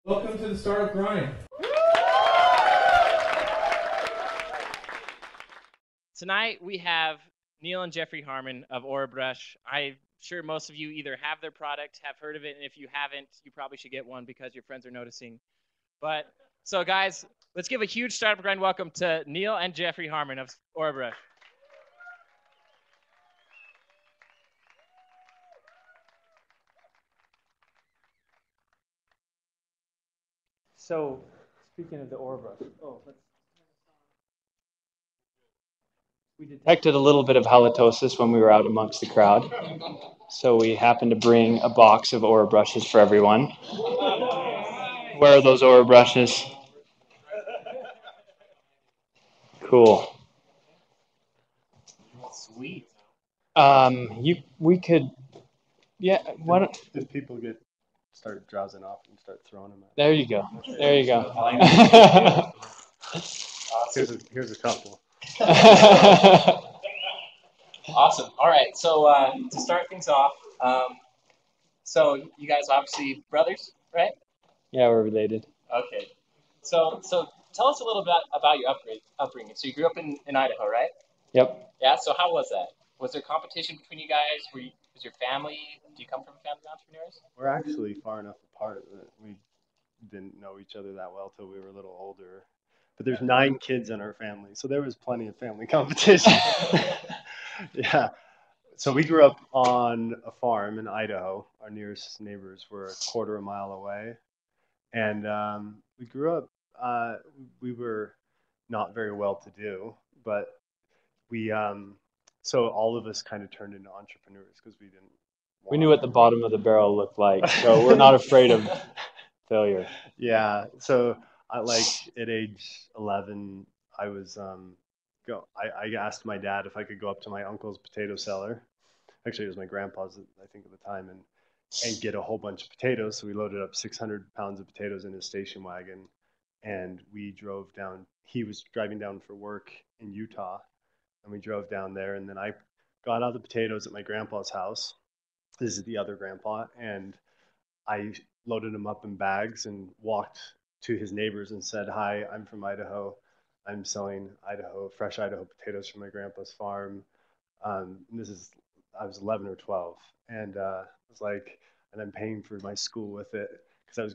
Welcome to the Startup Grind. Tonight we have Neal and Jeffrey Harmon of Orabrush. I'm sure most of you either have their product, have heard of it, and if you haven't, you probably should get one because your friends are noticing. But so guys, let's give a huge Startup Grind welcome to Neal and Jeffrey Harmon of Orabrush. So, speaking of the Orabrush, we detected a little bit of halitosis when we were out amongst the crowd. So we happened to bring a box of Orabrushes for everyone. Where are those Orabrushes? Cool. Sweet. We could, yeah. Why don't? If people start drowsing off and start throwing them at There you go. There you go. Here's a couple. Awesome. All right. So to start things off, so you guys obviously brothers, right? Yeah, we're related. Okay. So tell us a little bit about your upbringing. So you grew up in Idaho, right? Yep. Yeah. So how was that? Was there competition between you guys? Was your family? Do you come from a family of entrepreneurs? We're actually far enough apart that we didn't know each other that well till we were a little older. But there's 9 kids in our family, so there was plenty of family competition. Yeah. So we grew up on a farm in Idaho. Our nearest neighbors were a quarter of a mile away. And we grew up, we were not very well to do, but so all of us kind of turned into entrepreneurs because we didn't. We knew what the bottom of the barrel looked like, so we're not afraid of failure. Yeah. So at age 11, I was I asked my dad if I could go up to my uncle's potato cellar. Actually, it was my grandpa's, I think, at the time, and get a whole bunch of potatoes. So we loaded up 600 pounds of potatoes in his station wagon, and we drove down. He was driving down for work in Utah, and we drove down there. And then I got all the potatoes at my grandpa's house. This is the other grandpa, and I loaded them up in bags and walked to his neighbors and said, "Hi, I'm from Idaho. I'm selling fresh Idaho potatoes from my grandpa's farm." I was 11 or 12, and and I'm paying for my school with it because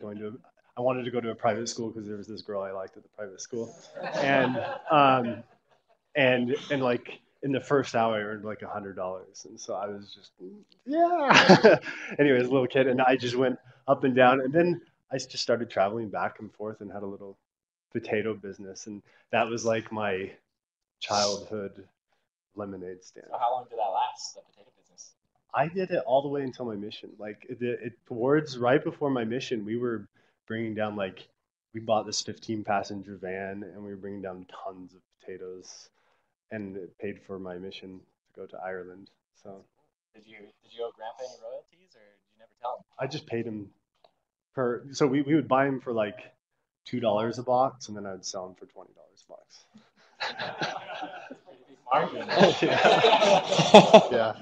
I wanted to go to a private school because there was this girl I liked at the private school, and like in the first hour I earned like $100, and so I was just yeah. Anyway, as a little kid, and I just went up and down, and then I just started traveling back and forth and had a little potato business, and that was like my childhood lemonade stand. So how long did that last, the potato business? I did it all the way until my mission. Like towards right before my mission, we were bringing down we bought this 15-passenger van, and we were bringing down tons of potatoes, and it paid for my mission to go to Ireland. So did you owe Grandpa any royalties, or did you never tell him? I just paid him so we would buy them for like $2 a box, and then I would sell them for $20 a box. Yeah.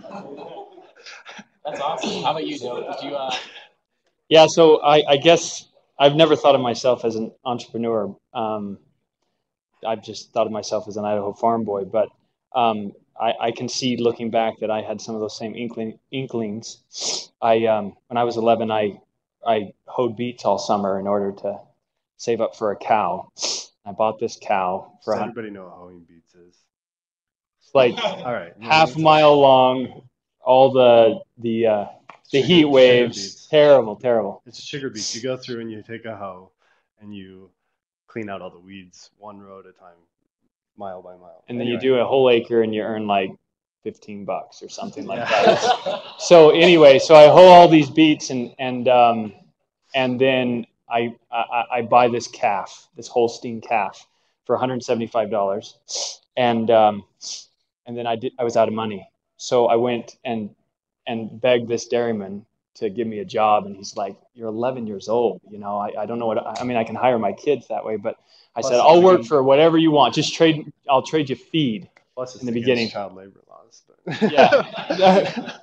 That's awesome. How about you, Joe? Did you? Yeah. So I guess I've never thought of myself as an entrepreneur. I've just thought of myself as an Idaho farm boy. But I can see looking back that I had some of those same inklings. When I was 11, I hoed beets all summer in order to save up for a cow. I bought this cow for. Does anybody know what hoeing beets is? It's like all right, half mile long. All the heat waves. Terrible. It's sugar beets. You go through and you take a hoe and you clean out all the weeds one row at a time, mile by mile. And then you do a whole acre and you earn like $15 or something like that. So anyway, so I hoe all these beets and then I buy this calf, this Holstein calf, for $175, and then I was out of money, so I went and begged this dairyman to give me a job, and he's like, "You're 11 years old, I don't know what I mean. I can hire my kids that way, but I said I'll work for whatever you want. I'll trade you feed." Plus, it's in the beginning, child labor laws. But. Yeah,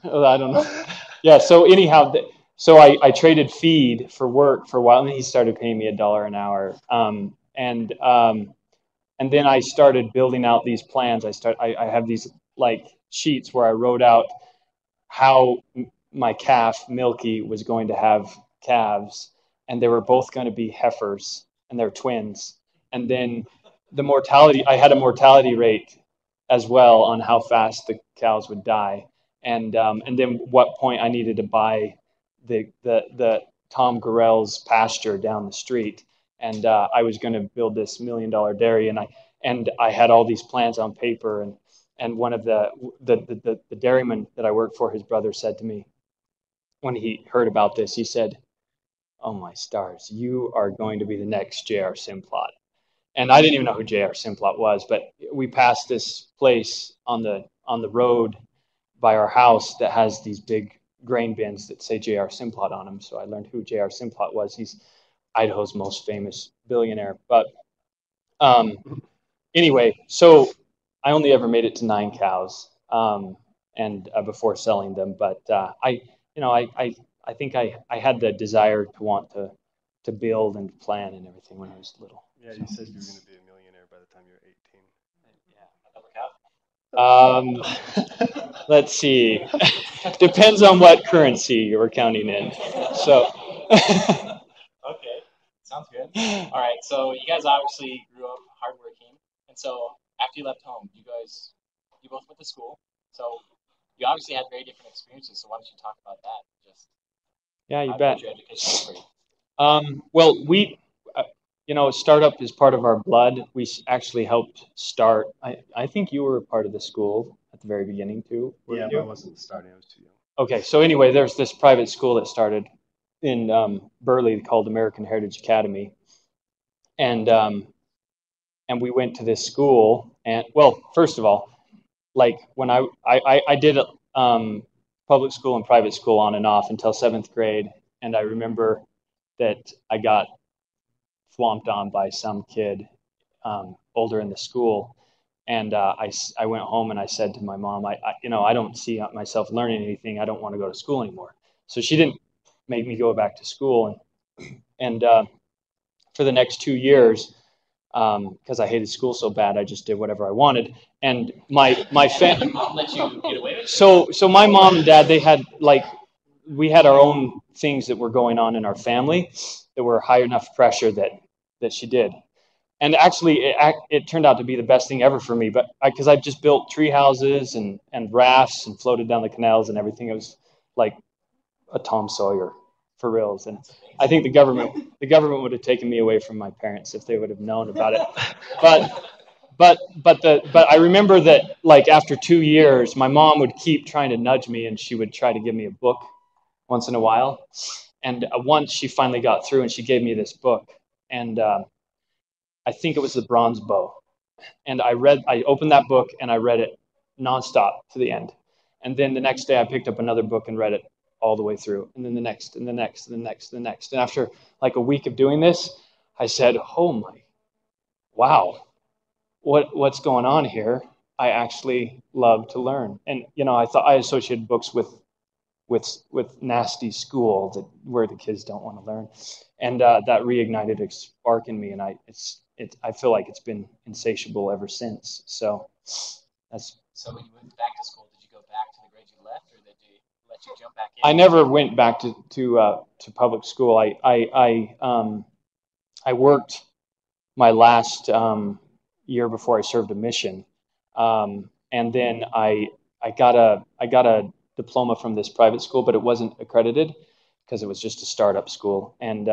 I don't know. Yeah. So anyhow, So I traded feed for work for a while, and he started paying me $1 an hour. And then I started building out these plans. I have these like sheets where I wrote out how my calf Milky was going to have calves, and they were both going to be heifers, and they're twins. And then the mortality, I had a mortality rate as well on how fast the cows would die, and then what point I needed to buy the Tom Gorell's pasture down the street, and I was going to build this $1 million dairy, and I had all these plans on paper, and one of the dairyman that I worked for, his brother said to me when he heard about this, he said, "Oh my stars, you are going to be the next J.R. Simplot." And I didn't even know who J.R. Simplot was, but we passed this place on the road by our house that has these big grain bins that say J.R. Simplot on them. So I learned who J.R. Simplot was. He's Idaho's most famous billionaire. But anyway, so I only ever made it to 9 cows, and before selling them. But I think I had the desire to want to build and plan and everything when I was little. Yeah, you said you were going to be a millionaire by the time you were 18. Let's see. Depends on what currency you were counting in. So. Okay, sounds good. All right, so you guys obviously grew up hardworking, and so after you left home, you both went to school. So you obviously had very different experiences. So why don't you talk about that? Just Yeah, you how bet. did your education go for you? Well, startup is part of our blood. We actually helped start. I think you were a part of the school at the very beginning too. Yeah, but I wasn't starting. I was too young. Okay, so anyway, there's this private school that started in Burley called American Heritage Academy, and we went to this school. And well, first of all, like when I did public school and private school on and off until 7th grade, and I remember that I got swamped on by some kid older in the school. And I went home and I said to my mom, I don't see myself learning anything. I don't want to go to school anymore. So she didn't make me go back to school. And for the next 2 years, because I hated school so bad, I just did whatever I wanted. And my family. Let you get away with it. So my mom and dad, we had our own things that were going on in our family that were high enough pressure that she did. And actually, it turned out to be the best thing ever for me. But because I've just built tree houses and rafts and floated down the canals and everything, it was like a Tom Sawyer for reals. And I think the government would have taken me away from my parents if they would have known about it. But I remember that like after 2 years, my mom would keep trying to nudge me, and she would try to give me a book once in a while. And once she finally got through, and she gave me this book, and I think it was The Bronze Bow. And I opened that book and I read it nonstop to the end. And then the next day I picked up another book and read it all the way through. And then the next, and the next, and the next, and the next. And after like a week of doing this, I said, "Oh my, wow, what's going on here? I actually love to learn." And I thought I associated books with nasty school where the kids don't want to learn, and that reignited a spark in me, and I feel like it's been insatiable ever since. So that's. So when you went back to school, did you go back to the grade you left, or did they let you jump back in? I never went back to public school. I worked my last year before I served a mission, and then I got a diploma from this private school, but it wasn't accredited because it was just a startup school. And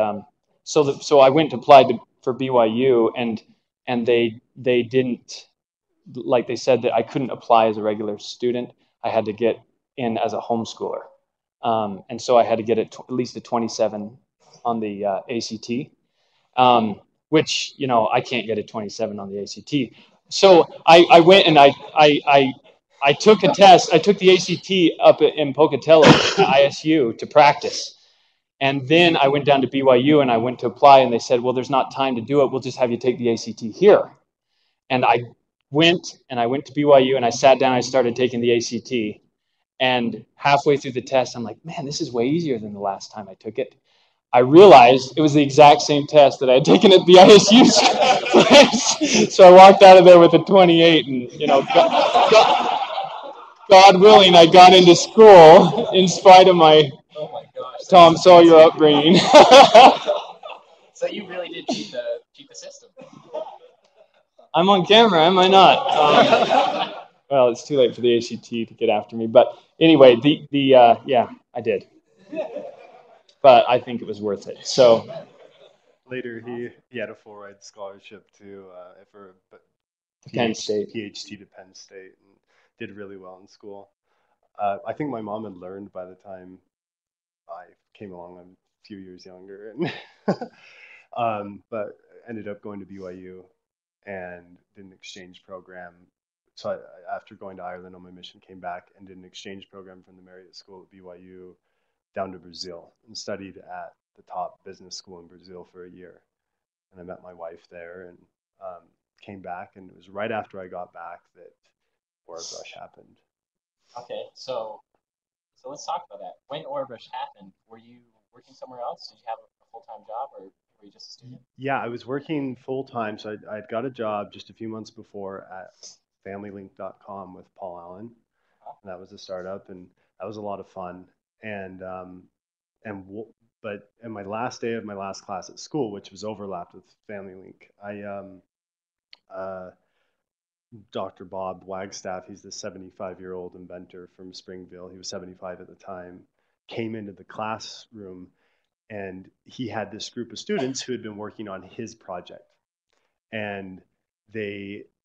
so I went to apply for BYU, and they didn't, like, they said that I couldn't apply as a regular student. I had to get in as a homeschooler, and so I had to get at least a 27 on the ACT, which I can't get a 27 on the ACT. So I went and I took a test. I took the ACT up in Pocatello at ISU to practice. And then I went down to BYU and I went to apply, and they said, "Well, there's not time to do it. We'll just have you take the ACT here." And I went to BYU and I sat down. I started taking the ACT, And halfway through the test, I'm like, man, this is way easier than the last time I took it. I realized it was the exact same test that I had taken at the ISU place. So I walked out of there with a 28, and God willing, I got into school in spite of my Oh my gosh. Tom Sawyer upbringing. So you really did cheat the system. I'm on camera, am I not? Well, it's too late for the ACT to get after me. But anyway, yeah, I did. But I think it was worth it. So Later, he had a full ride scholarship to for Penn State. PhD to Penn State, and did really well in school. I think my mom had learned by the time I came along. I'm a few years younger, and but ended up going to BYU and did an exchange program. So after going to Ireland on my mission, came back and did an exchange program from the Marriott School at BYU down to Brazil and studied at the top business school in Brazil for a year. And I met my wife there and came back. And it was right after I got back that Orabrush happened. Okay, so let's talk about that. When Orabrush happened, were you working somewhere else? Did you have a full-time job, or were you just a student? Yeah, I was working full time. So I'd got a job just a few months before at familylink.com with Paul Allen. And that was a startup, and that was a lot of fun. And but in my last day of my last class at school, which was overlapped with Family Link, uh, Dr. Bob Wagstaff, he's the 75-year-old inventor from Springville. He was 75 at the time. Came into the classroom, and he had this group of students who had been working on his project, and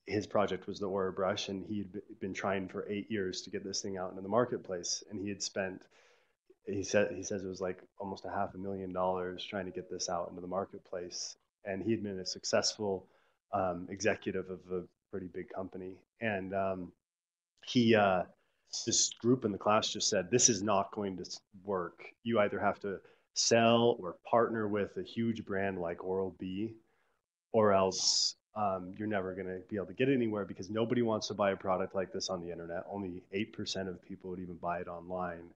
his project was the Orabrush, and he'd been trying for 8 years to get this thing out into the marketplace, and he says it was like almost $500,000 trying to get this out into the marketplace, and he'd been a successful executive of a pretty big company, and he this group in the class just said, this is not going to work. You either have to sell or partner with a huge brand like Oral-B, or else you're never going to be able to get anywhere, because nobody wants to buy a product like this on the internet. Only 8% of people would even buy it online.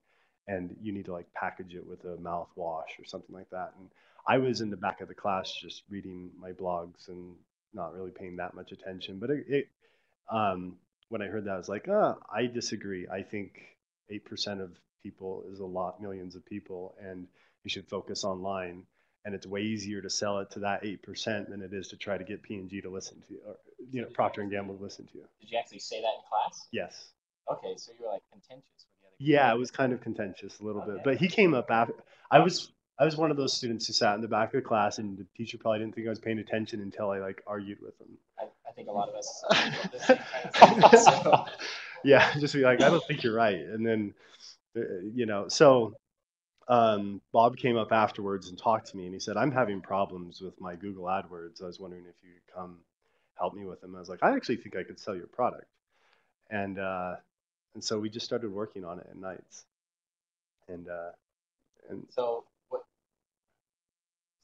And you need to like package it with a mouthwash or something like that. And I was in the back of the class just reading my blogs and not really paying that much attention. But when I heard that, I was like, I disagree. I think 8% of people is a lot, millions of people, and you should focus online. And it's way easier to sell it to that 8% than it is to try to get P&G to listen to you, or Procter and Gamble to listen to you. Did you actually say that in class? Yes. Okay, so you were like contentious with the other. Yeah, it was kind of contentious a little bit, but he came up after. I was one of those students who sat in the back of the class, and the teacher probably didn't think I was paying attention until I like argued with him. I think a lot of us felt the same kind of thing. So. Yeah, just be like, I don't think you're right, and then so Bob came up afterwards and talked to me, and he said, I'm having problems with my Google AdWords. I was wondering if you could come help me with them. I was like, I actually think I could sell your product, and so we just started working on it at nights. And so what?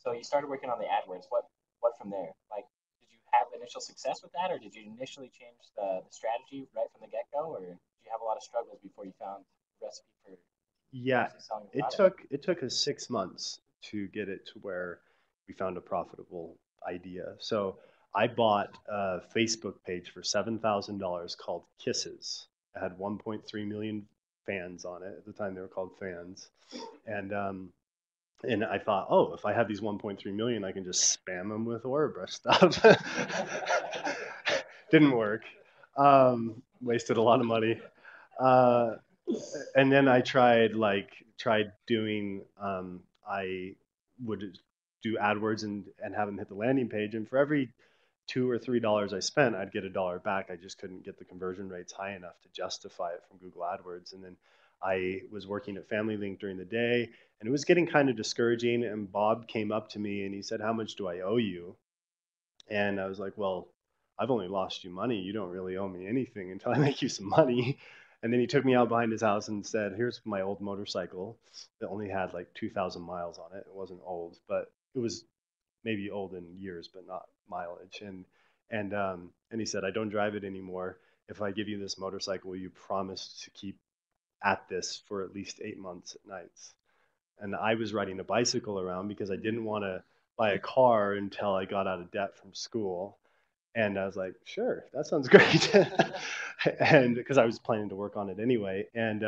So you started working on the AdWords. What from there? Like, did you have initial success with that, or did you initially change the strategy right from the get-go, or did you have a lot of struggles before you found the recipe for? Yeah, it took us 6 months to get it to where we found a profitable idea. So I bought a Facebook page for $7,000 called Kisses. It had 1.3 million fans on it. At the time, they were called fans, and I thought, oh, if I have these 1.3 million, I can just spam them with Orabrush stuff. Didn't work. Wasted a lot of money. And then I tried doing I would do AdWords and have them hit the landing page, and for every $2 or $3 I spent, I'd get $1 back. I just couldn't get the conversion rates high enough to justify it from Google AdWords. And then I was working at Family Link during the day, and it was getting kind of discouraging. And Bob came up to me and he said, how much do I owe you? And I was like, well, I've only lost you money. You don't really owe me anything until I make you some money. And then he took me out behind his house and said, here's my old motorcycle that only had like 2,000 miles on it. It wasn't old, but it was maybe old in years, but not mileage. And he said, I don't drive it anymore. If I give you this motorcycle, will you promise to keep at this for at least 8 months at nights. And I was riding a bicycle around because I didn't want to buy a car until I got out of debt from school. And I was like, sure, that sounds great. And because I was planning to work on it anyway. And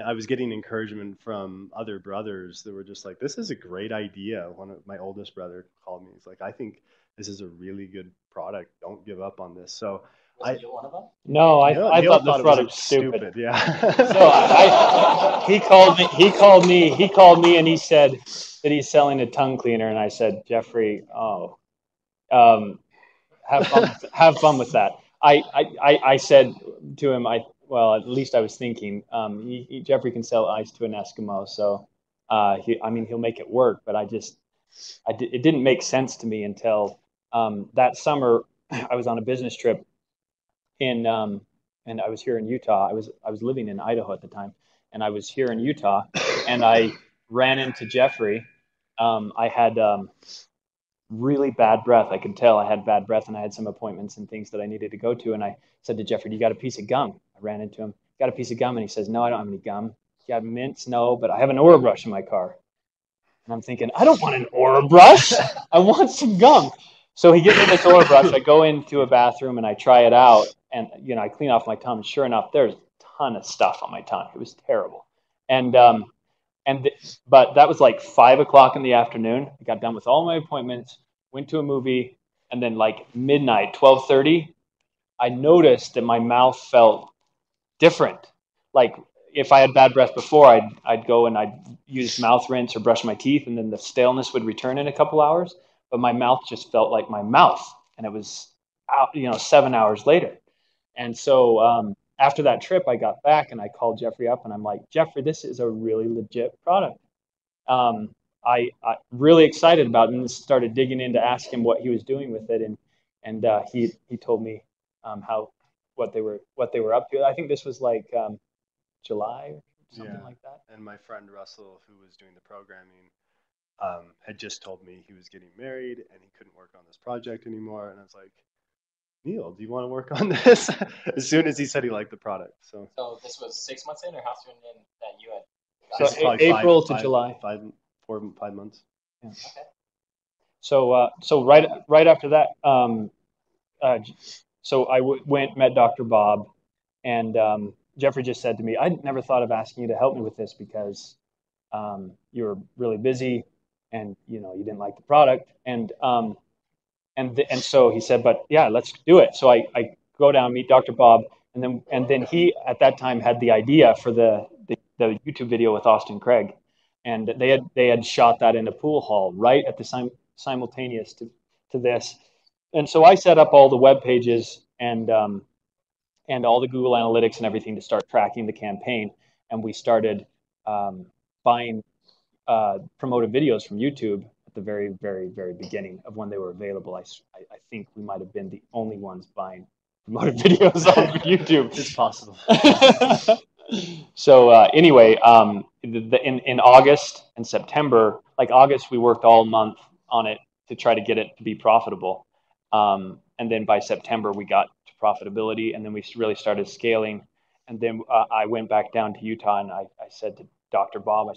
I was getting encouragement from other brothers that were just like, this is a great idea. One of my oldest brother called me. He's like, I think this is a really good product. Don't give up on this. So Was Neal one of them? No, I Neal thought this it product was was stupid. Yeah. So he called me and he said that he's selling a tongue cleaner. And I said, Jeffrey, um, have fun with that. I said to him, well, at least I was thinking, Jeffrey can sell ice to an Eskimo. So, he'll make it work, but it didn't make sense to me until, that summer I was on a business trip in, and I was here in Utah. I was living in Idaho at the time, and I was here in Utah, and I ran into Jeffrey. I had really bad breath. I could tell I had bad breath, and I had some appointments and things that I needed to go to. And I said to Jeffrey, "Do you got a piece of gum?" I ran into him. Got a piece of gum, and he says, "No, I don't have any gum." You got mints? No, but I have an Orabrush in my car. And I'm thinking, I don't want an Orabrush. I want some gum. So he gives me this Orabrush. I go into a bathroom and I try it out, and I clean off my tongue. Sure enough, there's a ton of stuff on my tongue. It was terrible. And but that was like 5 o'clock in the afternoon. I got done with all my appointments, went to a movie, and then like midnight, 12:30, I noticed that my mouth felt different. Like if I had bad breath before, I'd go and I'd use mouth rinse or brush my teeth, and then the staleness would return in a couple hours. But my mouth just felt like my mouth, and it was out, 7 hours later. And so after that trip, I got back and I called Jeffrey up, and I'm like, Jeffrey, this is a really legit product. I really excited about it, and started digging in to ask him what he was doing with it, and he told me how what they were up to. I think this was like July or something like that. And my friend Russell, who was doing the programming, had just told me he was getting married and he couldn't work on this project anymore. And I was like, Neal, do you want to work on this? As soon as he said he liked the product. So this was 6 months in, or how soon in that you had? So April to July. 5 months. Yeah. Okay. So right after that, so I went, met Dr. Bob, and Jeffrey just said to me, I never thought of asking you to help me with this because you were really busy, and you didn't like the product, and so he said, but yeah, let's do it. So I go down, meet Dr. Bob, and then he at that time had the idea for the YouTube video with Austin Craig, and they had shot that in a pool hall right at the simultaneous to this, and so I set up all the web pages and all the Google Analytics and everything to start tracking the campaign, and we started buying promoted videos from YouTube at the very, very, very beginning of when they were available. I think we might have been the only ones buying promoted videos on YouTube. It's possible. So anyway, in August and September, like August, we worked all month on it to try to get it to be profitable. And then by September, we got to profitability, and then we really started scaling. And then I went back down to Utah, and I said to Dr. Bob,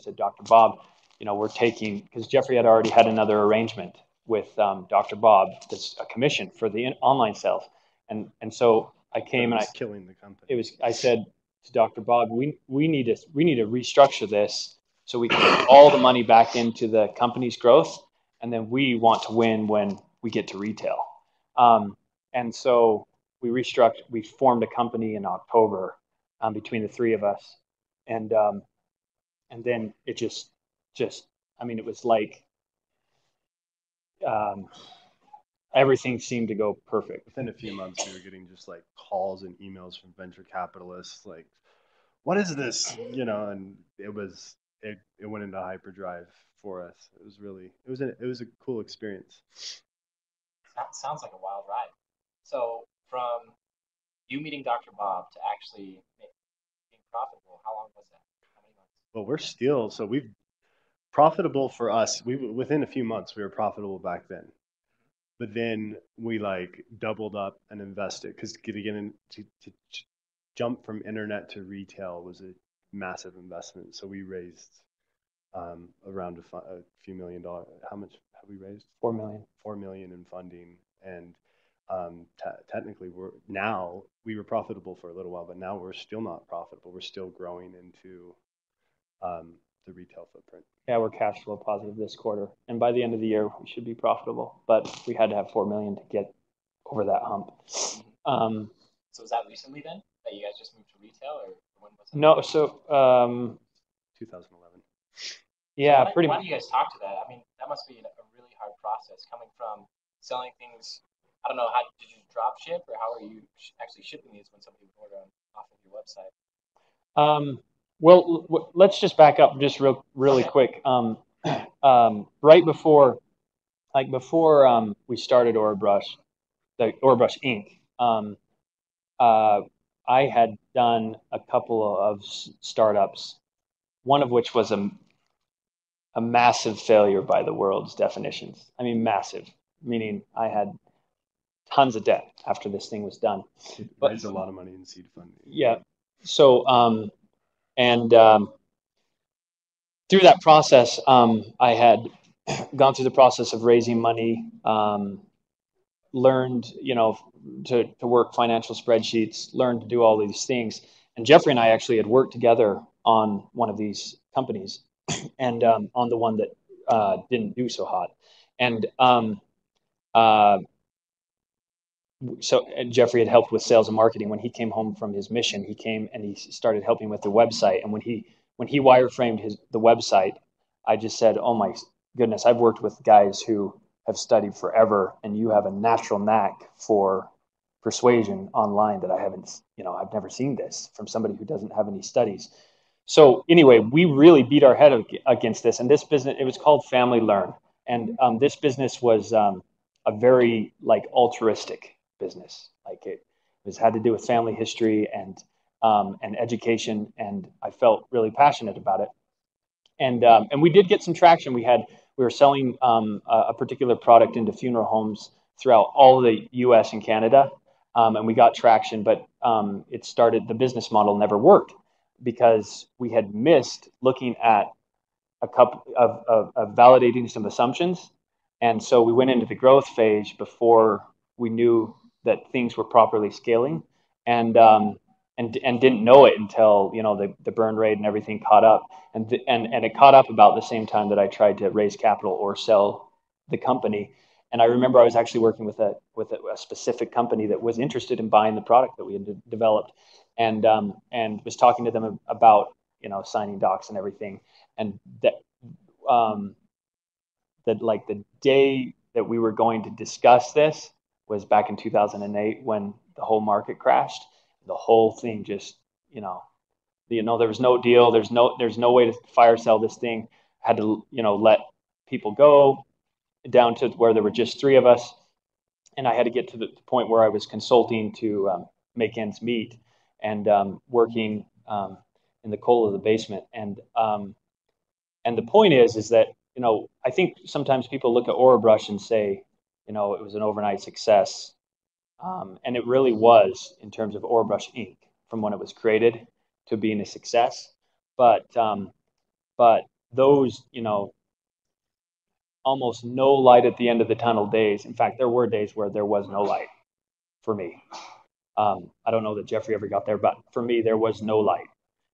we're taking, because Jeffrey had already had another arrangement with Dr. Bob, that's a commission for the online sales. And so I came and killing the company. I said to Dr. Bob, we need to restructure this so we can put all the money back into the company's growth, and then we want to win when we get to retail. And so we formed a company in October between the three of us, and then it just it was like everything seemed to go perfect. Within a few months, we were getting just like calls and emails from venture capitalists, like, "What is this?" And it went into hyperdrive for us. It was a cool experience. That sounds like a wild ride. So from you meeting Dr. Bob to actually being profitable, how long was that? How many months? Well, we've profitable for us. Within a few months we were profitable back then, but then we like doubled up and invested because to jump from internet to retail was a massive investment. So we raised around a few $1 million. How much have we raised? 4 million. 4 million in funding, and technically we were profitable for a little while, but now we're still not profitable. We're still growing into the retail footprint. Yeah, we're cash flow positive this quarter, and by the end of the year we should be profitable. But we had to have 4 million to get over that hump. So was that recently then that you guys just moved to retail, or when was that? No, so 2011. Yeah, so pretty why much. do you guys talk to that? I mean, that must be a really hard process coming from selling things. I don't know, how did you drop ship, or how are you actually shipping these when somebody would order off of your website? Well, let's just back up just really Okay. quick. Right before, we started Orabrush, the Orabrush Inc. I had done a couple of startups, one of which was a massive failure by the world's definitions. I mean, massive, meaning I had tons of debt after this thing was done. But Raised a lot of money in seed funding. yeah, so through that process, I had gone through the process of raising money, learned, to work financial spreadsheets, learned to do all these things. And Jeffrey and I actually had worked together on one of these companies, and on the one that didn't do so hot. And so Jeffrey had helped with sales and marketing. When he came home from his mission, he came and he started helping with the website. And when he wireframed the website, I just said, "Oh my goodness, I've worked with guys who have studied forever, and you have a natural knack for persuasion online that I haven't, I've never seen this from somebody who doesn't have any studies." So anyway, we really beat our head against this. And this business, it was called Family Learn. And this business was a very altruistic business. Like it had to do with family history and education, and I felt really passionate about it. And we did get some traction. We were selling a particular product into funeral homes throughout all the U.S. and Canada, and we got traction. But the business model never worked because we had missed looking at a couple of validating some assumptions. And so we went into the growth phase before we knew that things were properly scaling, and didn't know it until the burn rate and everything caught up, and it caught up about the same time that I tried to raise capital or sell the company. And I remember I was actually working with a specific company that was interested in buying the product that we had developed, and was talking to them about signing docs and everything, and that like the day that we were going to discuss this was back in 2008 when the whole market crashed. The whole thing just, there was no deal. There's no way to fire sell this thing. Had to, let people go down to where there were just three of us. And I had to get to the point where I was consulting to make ends meet, and working in the cold of the basement. And the point is that, I think sometimes people look at Orabrush and say, it was an overnight success. And it really was in terms of Orabrush Inc. from when it was created to being a success. But those, almost no light at the end of the tunnel days. In fact, there were days where there was no light for me. I don't know that Jeffrey ever got there, but for me, there was no light.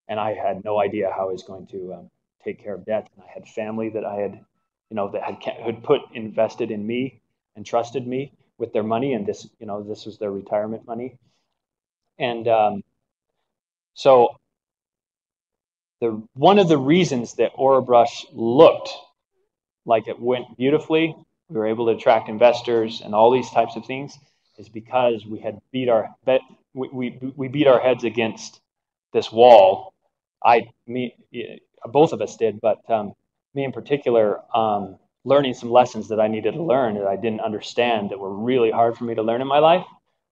And I had no idea how I was going to take care of debt. And I had family that I had, that had invested in me and trusted me with their money. And this was their retirement money. And so one of the reasons that Orabrush looked like it went beautifully, we were able to attract investors and all these types of things, is because we had beat our heads against this wall. Both of us did, but me in particular, learning some lessons that I needed to learn that I didn't understand, that were really hard for me to learn in my life.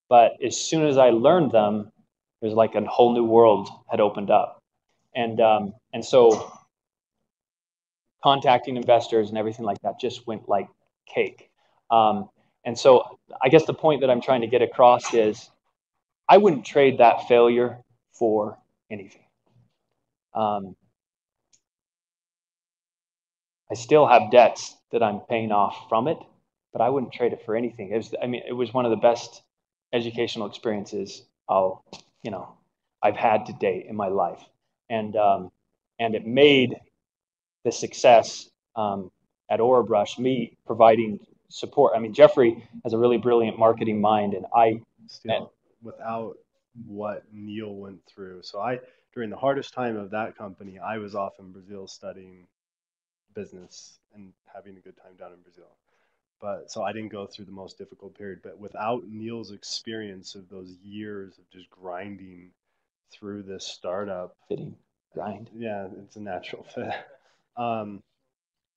But as soon as I learned them, it was like a whole new world had opened up. And so contacting investors and everything like that just went like cake. And so I guess the point that I'm trying to get across is I wouldn't trade that failure for anything. I still have debts that I'm paying off from it, but I wouldn't trade it for anything. It was one of the best educational experiences I've had to date in my life, and it made the success at Orabrush me providing support. I mean, Jeffrey has a really brilliant marketing mind, and without what Neal went through. So during the hardest time of that company, I was off in Brazil studying business and having a good time down in Brazil. But so I didn't go through the most difficult period. But without Neal's experience of those years of just grinding through this startup, fitting grind. Yeah, it's a natural fit.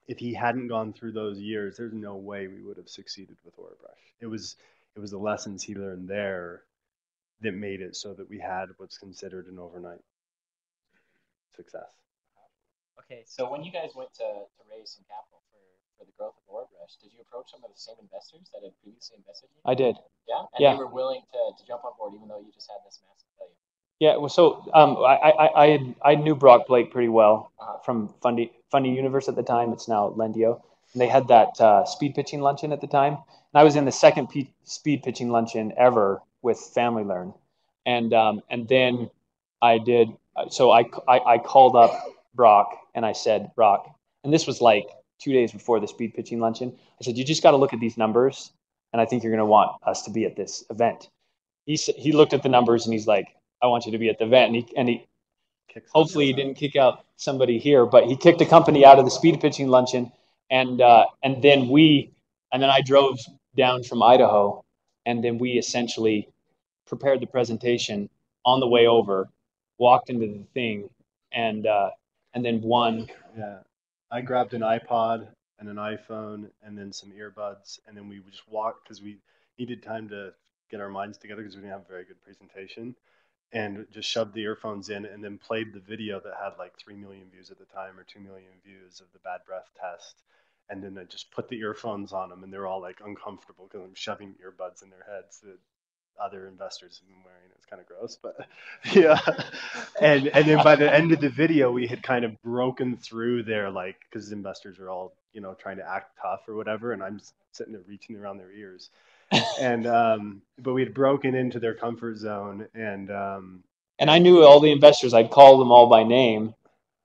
If he hadn't gone through those years, there's no way we would have succeeded with Orabrush. It was the lessons he learned there that made it so that we had what's considered an overnight success. Okay, so when you guys went to raise some capital for the growth of Orabrush, did you approach some of the same investors that had previously invested in you? I did. Yeah? And Yeah. they were willing to jump on board even though you just had this massive failure? Yeah, well, so I knew Brock Blake pretty well from Funding Universe at the time. It's now Lendio. And they had that speed pitching luncheon at the time. And I was in the second speed pitching luncheon ever with Family Learn. And then I did, so I called up Brock and I said, Brock, and this was like 2 days before the speed pitching luncheon. I said, you just got to look at these numbers. And I think you're going to want us to be at this event. He looked at the numbers and he's like, I want you to be at the event. And he hopefully he didn't kick out somebody here, but he kicked a company out of the speed pitching luncheon. And then I drove down from Idaho, and then we essentially prepared the presentation on the way over, walked into the thing, and then won. Yeah, I grabbed an iPod and an iPhone and then some earbuds, and then we just walked because we needed time to get our minds together because we didn't have a very good presentation, and just shoved the earphones in and then played the video that had like 3 million views at the time or 2 million views of the bad breath test. And then I just put the earphones on them and they're all like uncomfortable because I'm shoving earbuds in their heads that other investors have been wearing. It's kind of gross, but yeah. And then by the end of the video, we had kind of broken through there, like, because investors are all, trying to act tough or whatever. And I'm sitting there reaching around their ears. And but we had broken into their comfort zone, and I knew all the investors. I'd call them all by name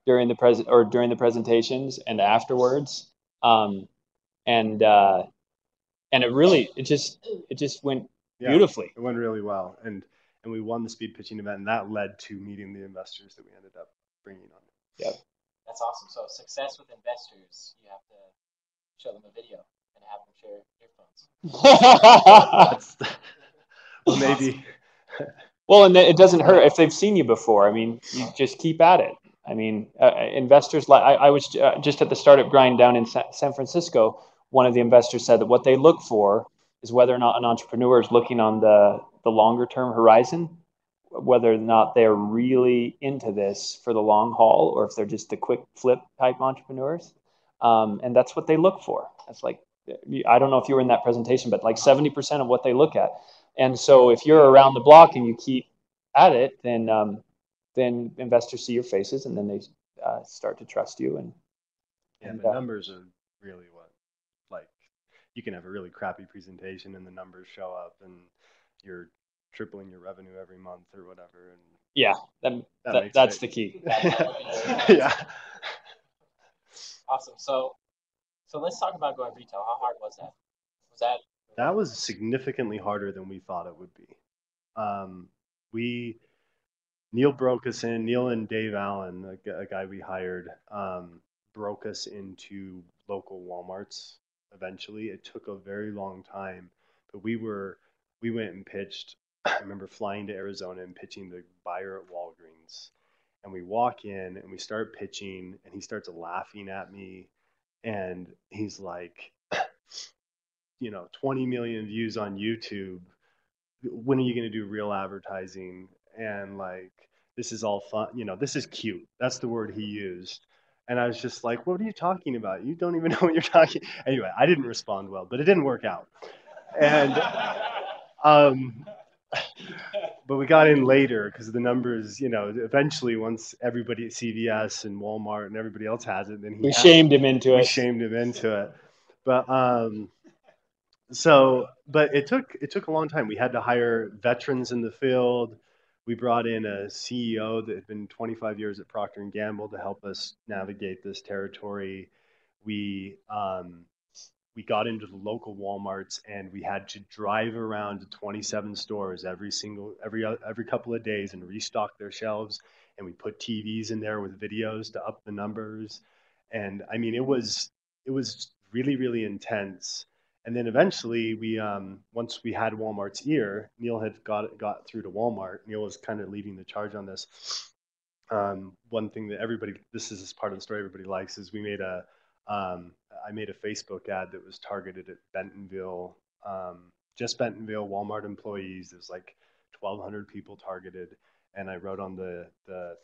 during the presentations and afterwards, and it just went beautifully. It went really well, and we won the speed pitching event, and that led to meeting the investors that we ended up bringing on. Yeah, that's awesome. So success with investors, you have to show them a video and have them share earphones. Well, maybe. Well, and it doesn't hurt if they've seen you before. I mean, you just keep at it. I mean, investors, like I was just at the startup grind down in San Francisco. One of the investors said that what they look for is whether or not an entrepreneur is looking on the longer term horizon, whether or not they're really into this for the long haul, or if they're just the quick flip type entrepreneurs. And that's what they look for. That's like, I don't know if you were in that presentation, but like 70% of what they look at. And so if you're around the block and you keep at it, then investors see your faces and then they start to trust you. And the numbers are really what, like, you can have a really crappy presentation and the numbers show up and you're tripling your revenue every month or whatever. And yeah, that's the key. Yeah. Awesome. So let's talk about going retail. How hard was that? That was significantly harder than we thought it would be. Neal broke us in. Neal and Dave Allen, a guy we hired, broke us into local Walmarts eventually. It took a very long time, but we went and pitched. I remember flying to Arizona and pitching the buyer at Walgreens. And we walk in and we start pitching and he starts laughing at me. And he's like, 20 million views on YouTube. When are you going to do real advertising? And like, this is all fun. This is cute. That's the word he used. And I was just like, what are you talking about? You don't even know what you're talking. Anyway, I didn't respond well, but it didn't work out. And But we got in later because the numbers, eventually once everybody at CVS and Walmart and everybody else has it, then we shamed him into we it. shamed him into it. But but it took a long time. We had to hire veterans in the field. We brought in a CEO that had been 25 years at Procter and Gamble to help us navigate this territory. We we got into the local Walmarts and we had to drive around to 27 stores every couple of days and restock their shelves. And we put TVs in there with videos to up the numbers. And I mean, it was really really intense. And then eventually once we had Walmart's ear, Neal had got through to Walmart. Neal was kind of leading the charge on this. One thing that this is part of the story everybody likes, is um, I made a Facebook ad that was targeted at Bentonville, just Bentonville Walmart employees. There's like 1,200 people targeted, and I wrote on the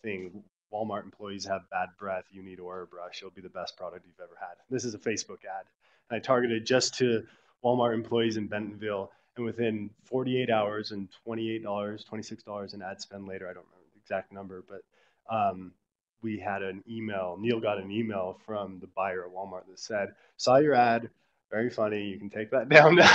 thing, Walmart employees have bad breath. You need Orabrush. It'll be the best product you've ever had. This is a Facebook ad, and I targeted just to Walmart employees in Bentonville. And within 48 hours and $28, $26 in ad spend later, I don't remember the exact number, but we had an email. Neal got an email from the buyer at Walmart that said, "Saw your ad, very funny. You can take that down now."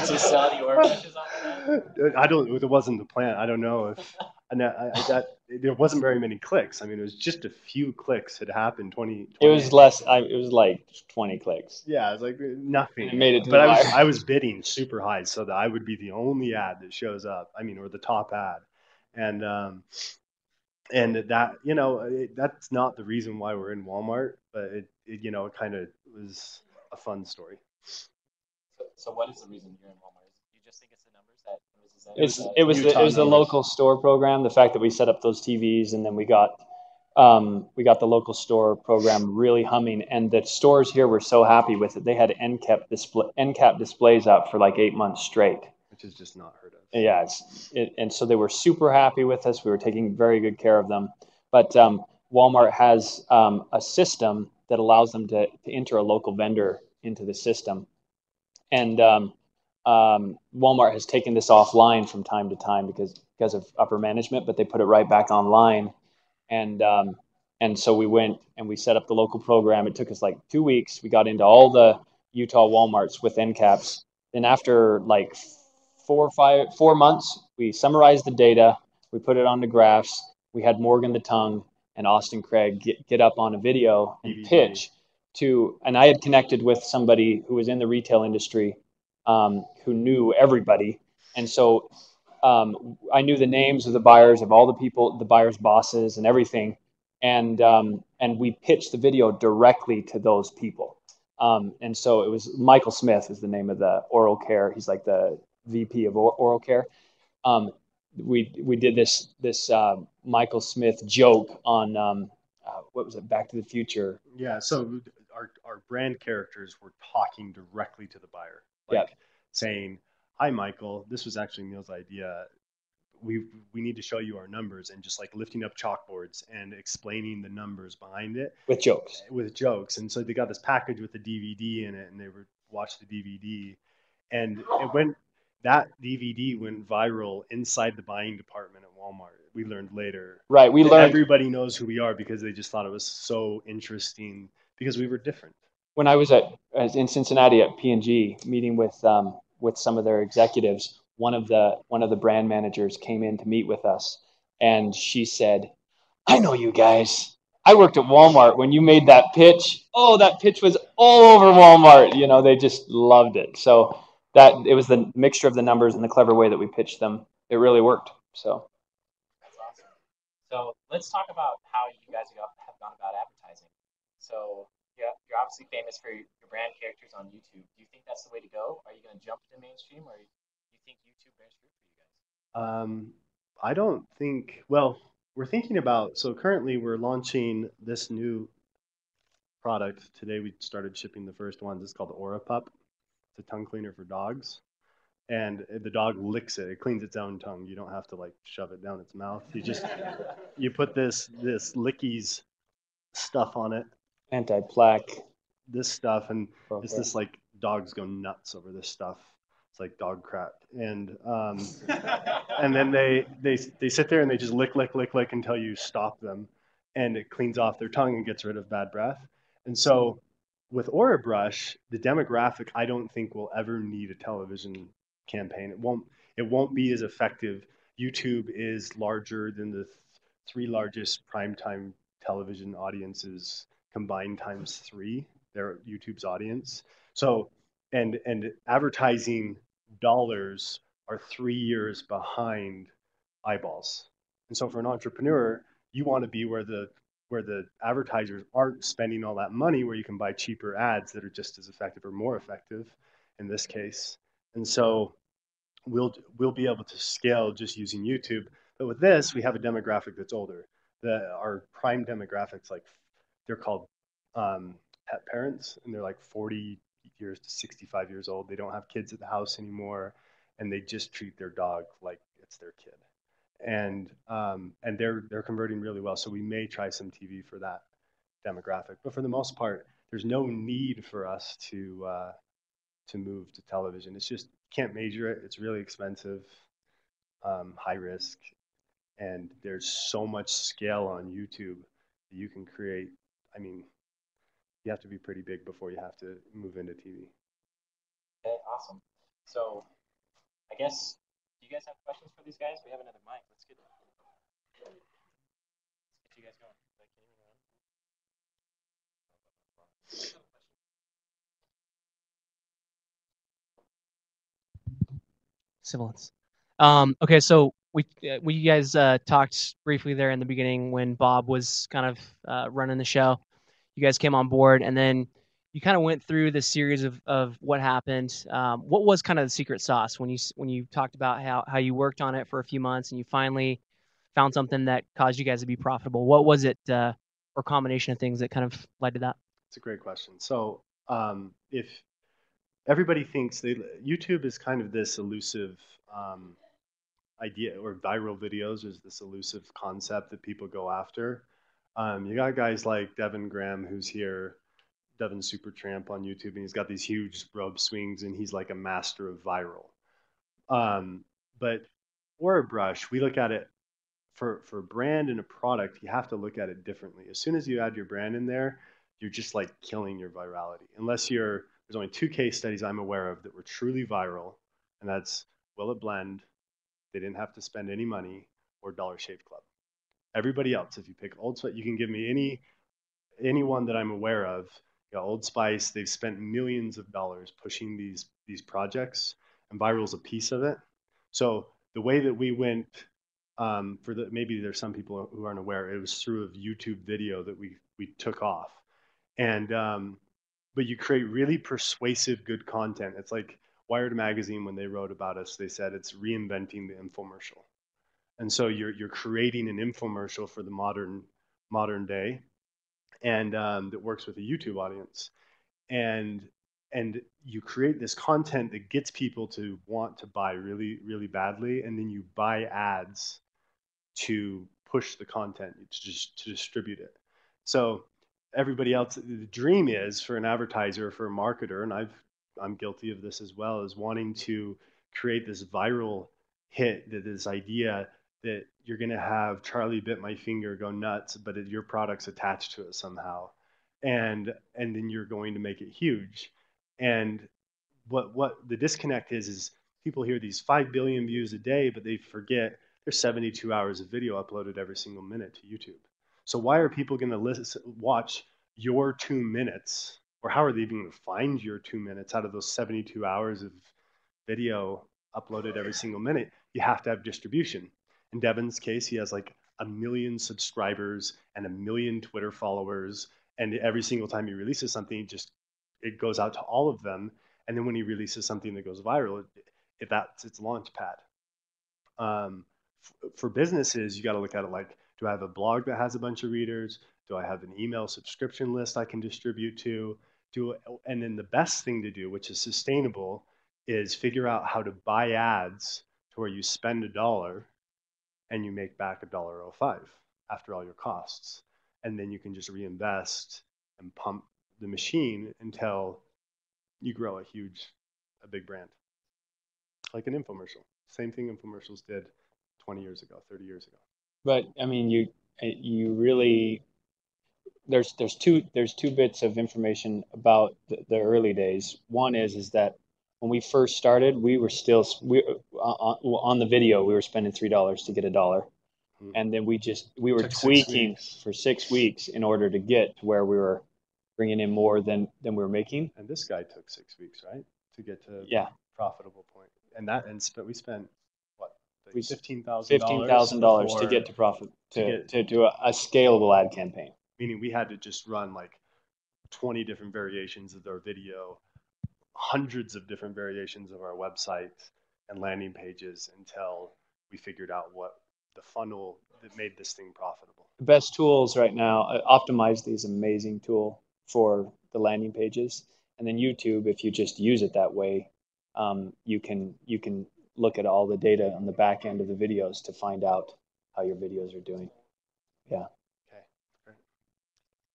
To sell the Orabrushes off of that? I don't. It wasn't the plan. I don't know if. And I got. There wasn't very many clicks. I mean, it was just a few clicks had happened. 20. It was less. It was like 20 clicks. Yeah, it was like nothing. It made it to But the buyer. I was bidding super high so that I would be the only ad that shows up. I mean, or the top ad, and that that's not the reason why we're in Walmart, but it kind of was a fun story. So what is the reason you're in Walmart? You just think it's the numbers that was that? It was the local store program. The fact that we set up those TVs and then we got the local store program really humming, and the stores here were so happy with it. They had end cap displays up for like 8 months straight. Which is just not heard of. Yeah, and so they were super happy with us. We were taking very good care of them. But Walmart has a system that allows them to enter a local vendor into the system. And Walmart has taken this offline from time to time because of upper management, but they put it right back online. And so we went and we set up the local program. It took us like 2 weeks. We got into all the Utah Walmarts with end caps. Then after like 4 months, we summarized the data. We put it on the graphs. We had Morgan the Tongue and Austin Craig get up on a video and pitch to, and I had connected with somebody who was in the retail industry, who knew everybody. And so I knew the names of the buyers, of all the people, the buyers' bosses and everything. And we pitched the video directly to those people. And so it was Michael Smith is the name of the oral care. He's like the VP of oral care. We did this Michael Smith joke on what was it, Back to the Future. Yeah, so our brand characters were talking directly to the buyer, saying, "Hi, Michael. This was actually Neal's idea. We need to show you our numbers," and just like lifting up chalkboards and explaining the numbers behind it with jokes. And so they got this package with the DVD in it, and they would watch the DVD, and that DVD went viral inside the buying department at Walmart. We learned later. Right, we learned everybody knows who we are because they just thought it was so interesting because we were different. When I was in Cincinnati at P&G meeting with some of their executives, one of the brand managers came in to meet with us, and she said, "I know you guys. I worked at Walmart when you made that pitch. Oh, that pitch was all over Walmart. You know, they just loved it." So that it was the mixture of the numbers and the clever way that we pitched them. It really worked. So that's awesome. So let's talk about how you guys have gone about advertising. So you're obviously famous for your brand characters on YouTube. Do you think that's the way to go? Are you going to jump to the mainstream, or do you think YouTube bears fruit for you guys? I don't think. Well, we're thinking about. So currently, we're launching this new product today. We started shipping the first one. This is called the Aura Pup. It's a tongue cleaner for dogs, and the dog licks it. It cleans its own tongue. You don't have to like shove it down its mouth. You put this lickies stuff on it. Anti-plaque. This stuff, and it's this like dogs go nuts over this stuff. It's like dog crap. And then they sit there and they just lick until you stop them, and it cleans off their tongue and gets rid of bad breath. And so with Orabrush, the demographic I don't think will ever need a television campaign. It won't be as effective. YouTube is larger than the three largest primetime television audiences combined times three. They're YouTube's audience. So and advertising dollars are 3 years behind eyeballs. And so for an entrepreneur, you want to be where the advertisers aren't spending all that money, where you can buy cheaper ads that are just as effective or more effective in this case. And so we'll be able to scale just using YouTube. But with this, we have a demographic that's older. Our prime demographics, like they're called pet parents, and they're like 40 years to 65 years old. They don't have kids at the house anymore, and they just treat their dog like it's their kid. And they're converting really well. So we may try some TV for that demographic, but for the most part, there's no need for us to move to television. It's just can't measure it. It's really expensive, high risk, and there's so much scale on YouTube that you can create. I mean, you have to be pretty big before you have to move into TV. Okay, awesome. So I guess, do you guys have questions for these guys? We have another mic. Let's get you guys going. Sibilance. Okay, so we you guys talked briefly there in the beginning when Bob was kind of running the show. You guys came on board, and then you kind of went through the series of what happened. What was kind of the secret sauce when you talked about how you worked on it for a few months and you finally found something that caused you guys to be profitable? What was it, or combination of things that kind of led to that? It's a great question. So if everybody thinks YouTube is kind of this elusive idea, or viral videos is this elusive concept that people go after. You got guys like Devin Graham, who's here, Devin Supertramp on YouTube, and he's got these huge rope swings, and he's like a master of viral. But Orabrush, we look at it for a brand and a product, you have to look at it differently. As soon as you add your brand in there, you're just like killing your virality. There's only two case studies I'm aware of that were truly viral, and that's Will It Blend, they didn't have to spend any money, or Dollar Shave Club. Everybody else, if you pick Old Spice, you can give me anyone that I'm aware of. You know, Old Spice, they've spent millions of dollars pushing these projects, and viral is a piece of it. So the way that we went, maybe there's some people who aren't aware, it was through a YouTube video that we took off, and but you create really persuasive, good content. It's like Wired magazine, when they wrote about us, they said it's reinventing the infomercial. And so you're creating an infomercial for the modern day, and that works with a YouTube audience, and you create this content that gets people to want to buy really, really badly, and then you buy ads to push the content, to distribute it. So everybody else, the dream is for an advertiser, for a marketer, and I'm guilty of this as well, is wanting to create this viral hit, this idea that you're going to have Charlie Bit My Finger go nuts, but your product's attached to it somehow, and then you're going to make it huge. And what the disconnect is people hear these 5 billion views a day, but they forget there's 72 hours of video uploaded every single minute to YouTube. So why are people going to watch your 2 minutes, or how are they even going to find your 2 minutes out of those 72 hours of video uploaded every single minute? You have to have distribution. In Devin's case, he has like 1 million subscribers and 1 million Twitter followers, and every single time he releases something, it goes out to all of them. And then when he releases something that goes viral, that's its launch pad. For businesses, you got to look at it like, do I have a blog that has a bunch of readers? Do I have an email subscription list I can distribute to? And then the best thing to do, which is sustainable, is figure out how to buy ads to where you spend $1 and you make back $1.05 after all your costs. And then you can just reinvest and pump the machine until you grow a big brand. like an infomercial. Same thing infomercials did 20 years ago, 30 years ago. But I mean, you really there's two bits of information about the early days. One is that when we first started, we were still on the video. We were spending $3 to get a dollar, and then we were Took 6 tweaking weeks. for 6 weeks in order to get to where we were bringing in more than we were making. And this guy took 6 weeks, right, to get to Yeah, profitable point. And we spent what, like we $15,000 to get to profit to to do a scalable ad campaign. meaning we had to just run like 20 different variations of our video, hundreds of different variations of our website and landing pages until we figured out what the funnel that made this thing profitable. The best tools right now, Optimizely is an amazing tool for the landing pages, and then YouTube, if you just use it that way, you can look at all the data on the back end of the videos to find out how your videos are doing. Yeah.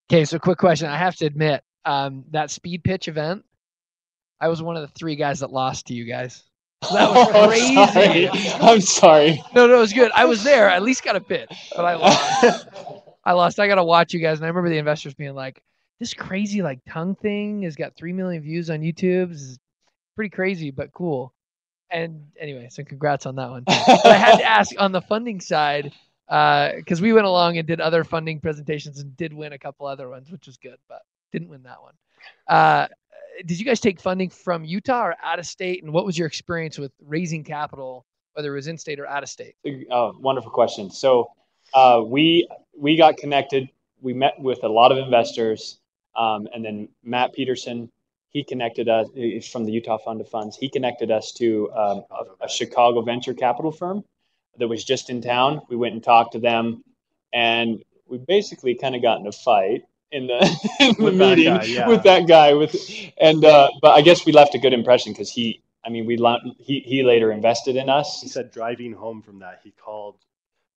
Okay, so quick question. I have to admit, that speed pitch event, I was one of the 3 guys that lost to you guys. So that was crazy. I'm sorry. No, it was good. I was there. I at least got a pitch, but I lost. I got to watch you guys. And I remember the investors being like, this crazy like tongue thing has got 3 million views on YouTube. This is pretty crazy, but cool. And anyway, so congrats on that one. But I had to ask on the funding side, because we went along and did other funding presentations and did win a couple other ones, which was good, but didn't win that one. Did you guys take funding from Utah or out of state? And what was your experience with raising capital, whether it was in state or out of state? Oh, wonderful question. So we got connected. We met with a lot of investors, and then Matt Peterson, he connected us. He's from the Utah Fund of Funds. He connected us to a Chicago venture capital firm that was just in town. We went and talked to them, and we basically kind of got in a fight in the meeting with that guy. But I guess we left a good impression because he later invested in us. He said driving home from that, he called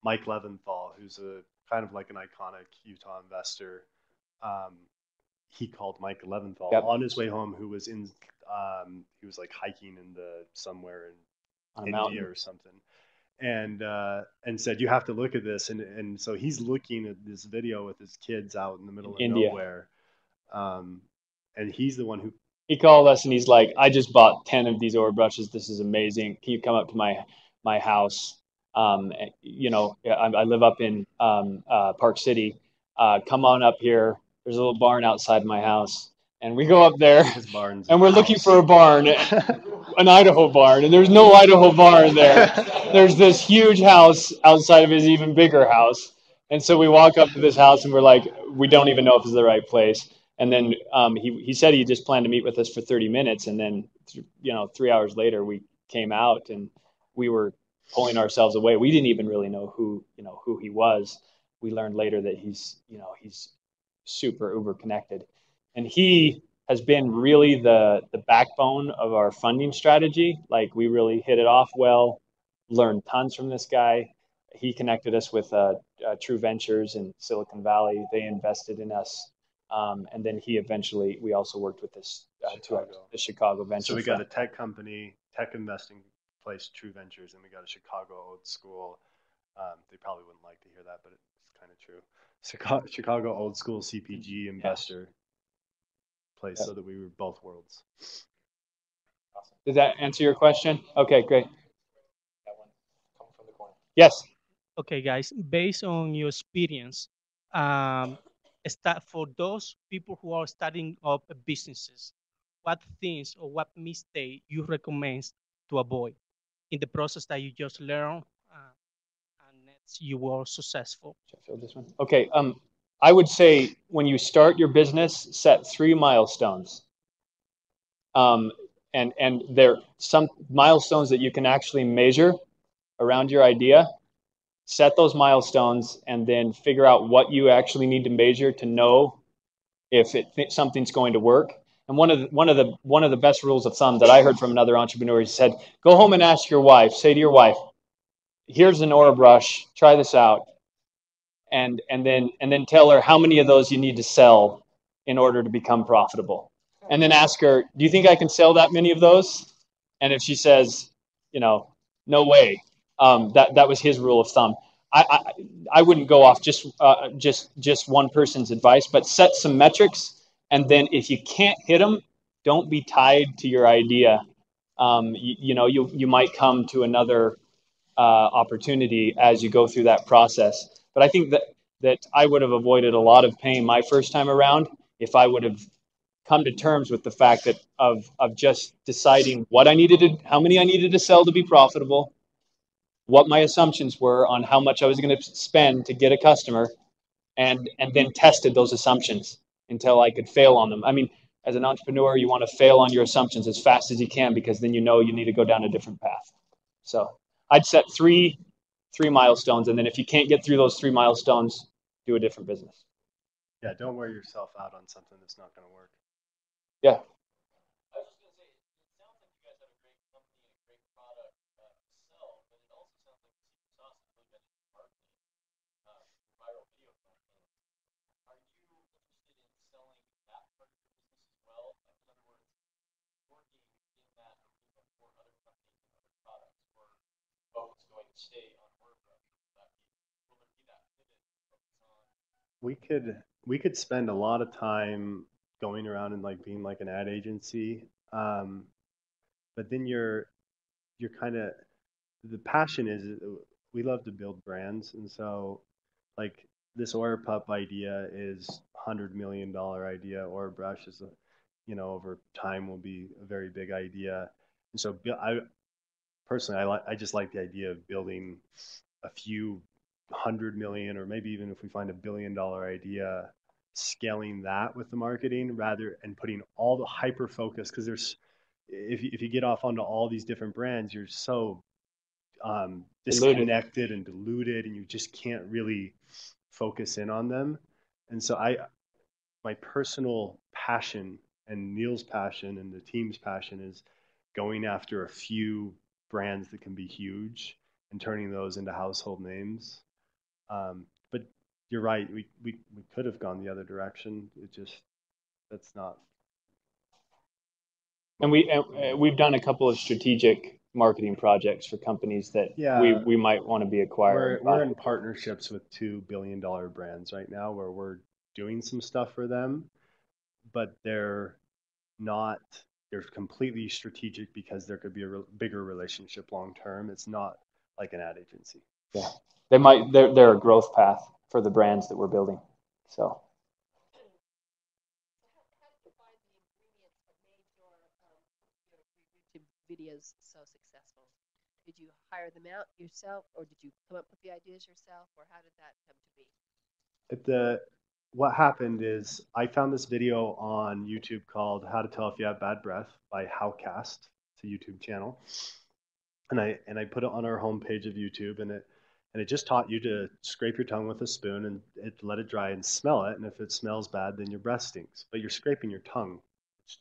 Mike Leventhal, who's a kind of like an iconic Utah investor. He called Mike Leventhal on his way home, who was he was like hiking somewhere in India or something. And said, you have to look at this. And so he's looking at this video with his kids out in the middle of nowhere. And he's the one who... He called us and he's like, I just bought 10 of these Orabrushes. This is amazing. Can you come up to my house? I live up in Park City. Come on up here. There's a little barn outside my house. And we go up there, and we're looking for a barn, an Idaho barn, and there's no Idaho barn there. There's this huge house outside of his even bigger house. And so we walk up to this house, and we're like, we don't even know if it's the right place. And then he said he just planned to meet with us for 30 minutes, and then 3 hours later we came out, and we were pulling ourselves away. We didn't even really know who he was. We learned later that he's super uber connected. And he has been really the backbone of our funding strategy. Like, we really hit it off well, learned tons from this guy. He connected us with True Ventures in Silicon Valley. They invested in us. And then we also worked with the Chicago Venture. So we got a tech company, tech investing place, True Ventures, and we got a Chicago old school. They probably wouldn't like to hear that, but it's kind of true. Chicago old school CPG investor. Place, so that we were both worlds. Awesome. Does that answer your question? Okay, great. That one coming from the corner. Yes. Okay, guys. Based on your experience, for those people who are starting up businesses, what things or what mistake you recommend to avoid in the process that you just learned, and you were successful? Should I fill this one? Okay. I would say when you start your business, set 3 milestones. And there are some milestones that you can actually measure around your idea. Set those milestones and then figure out what you actually need to measure to know if something's going to work. And one of the best rules of thumb that I heard from another entrepreneur, he said, go home and ask your wife, say to your wife, here's an Orabrush, try this out. And then tell her how many of those you need to sell in order to become profitable. And then ask her, do you think I can sell that many of those? And if she says, no way. That was his rule of thumb. I wouldn't go off just one person's advice, but set some metrics, and then if you can't hit them, don't be tied to your idea. You might come to another opportunity as you go through that process. But I think that I would have avoided a lot of pain my first time around if I would have come to terms with the fact that of just deciding how many I needed to sell to be profitable, what my assumptions were on how much I was going to spend to get a customer, and then tested those assumptions until I could fail on them. I mean, as an entrepreneur, you want to fail on your assumptions as fast as you can, because then you need to go down a different path. So I'd set three milestones, and then if you can't get through those 3 milestones, do a different business. Yeah, don't wear yourself out on something that's not going to work. Yeah. We could spend a lot of time going around and like being like an ad agency, but then you're kind of, the passion is, we love to build brands, and so like this Orapup idea is $100 million idea. Orabrush is over time will be a very big idea, and so I personally I just like the idea of building a few 100 million, or maybe even if we find $1 billion idea, scaling that with the marketing rather, and putting all the hyper focus, because there's, if you get off onto all these different brands, you're so disconnected and diluted, and you just can't really focus in on them. And so my personal passion and Neal's passion and the team's passion is going after a few brands that can be huge and turning those into household names. But you're right, we could have gone the other direction. That's not. And we've done a couple of strategic marketing projects for companies that we might want to be acquired. We're in partnerships with $2 billion brands right now where we're doing some stuff for them, but they're completely strategic because there could be a bigger relationship long term. It's not like an ad agency. Yeah, they're a growth path for the brands that we're building. So. Videos so successful? Did you hire them out yourself, or did you come up with the ideas yourself, or how did that come to be? What happened is I found this video on YouTube called "How to Tell If You Have Bad Breath" by Howcast. It's a YouTube channel, and I put it on our homepage of YouTube, and it just taught you to scrape your tongue with a spoon and let it dry and smell it, and if it smells bad, then your breath stinks. But you're scraping your tongue, which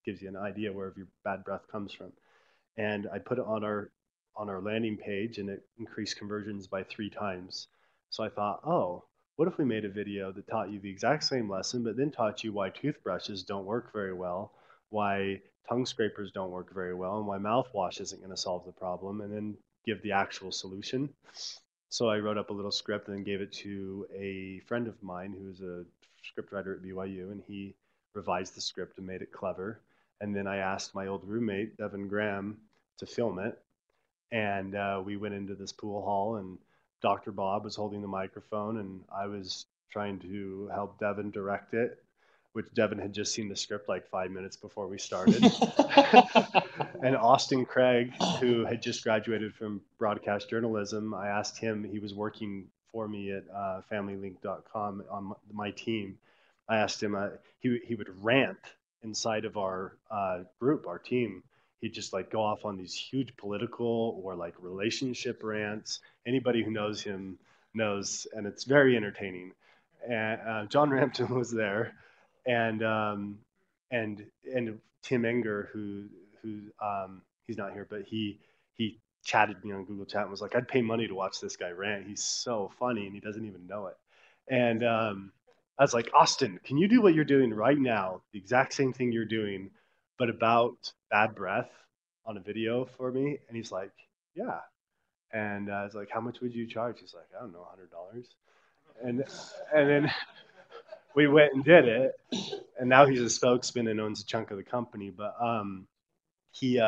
gives you an idea where your bad breath comes from. And I put it on our landing page, and it increased conversions by 3 times. So I thought, oh, what if we made a video that taught you the exact same lesson, but then taught you why toothbrushes don't work very well, why tongue scrapers don't work very well, and why mouthwash isn't going to solve the problem, and then give the actual solution. So I wrote up a little script and gave it to a friend of mine who's a scriptwriter at BYU, and he revised the script and made it clever. And then I asked my old roommate, Devin Graham, to film it. And we went into this pool hall, and Dr. Bob was holding the microphone, and I was trying to help Devin direct it, which Devin had just seen the script like 5 minutes before we started. And Austin Craig, who had just graduated from broadcast journalism, I asked him, he was working for me at familylink.com on my team. I asked him, he would rant inside of our group, our team. He'd just like go off on these huge political or like relationship rants. Anybody who knows him knows, and it's very entertaining. And John Rampton was there, and Tim Enger, who he's not here, but he chatted me on Google Chat and was like, I'd pay money to watch this guy rant. He's so funny, and he doesn't even know it. And I was like, Austin, can you do what you're doing right now, the exact same thing you're doing, but about bad breath on a video for me? And he's like, yeah. And I was like, how much would you charge? He's like, I don't know, $100. And then we went and did it. And now he's a spokesman and owns a chunk of the company. But he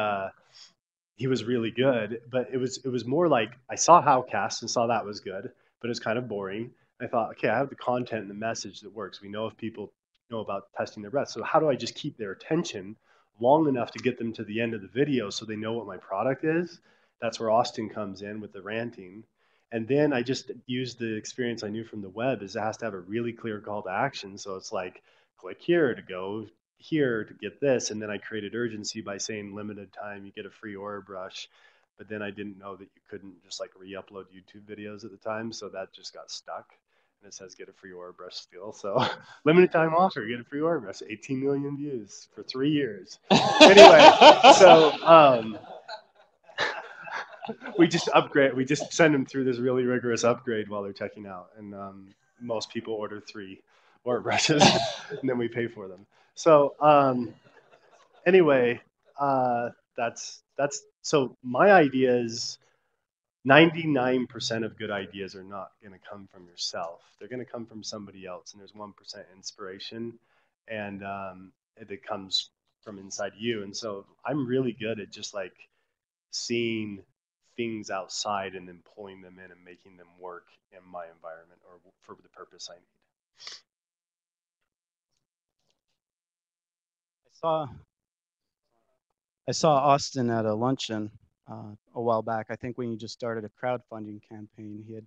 he was really good. But it was more like I saw Howcast and saw that was good, but it was kind of boring. I thought, okay, I have the content and the message that works. We know if people know about testing their breath. So how do I just keep their attention long enough to get them to the end of the video so they know what my product is? That's where Austin comes in with the ranting. And then I just used the experience I knew from the web is it has to have a really clear call to action. So it's like, click here to go here to get this. And then I created urgency by saying limited time, you get a free Orabrush. But then I didn't know that you couldn't just like re-upload YouTube videos at the time. So that just got stuck. And it says get a free Orabrush still. So limited time offer, get a free Orabrush, 18 million views for 3 years. Anyway, so we just send them through this really rigorous upgrade while they're checking out. And most people order 3 Orabrushes and then we pay for them. So anyway, that's so my idea is 99% of good ideas are not going to come from yourself. They're going to come from somebody else, and there's 1% inspiration, and it comes from inside you. And so I'm really good at just like seeing things outside and then pulling them in and making them work in my environment or for the purpose I need. I saw Austin at a luncheon a while back. I think when you just started a crowdfunding campaign, he had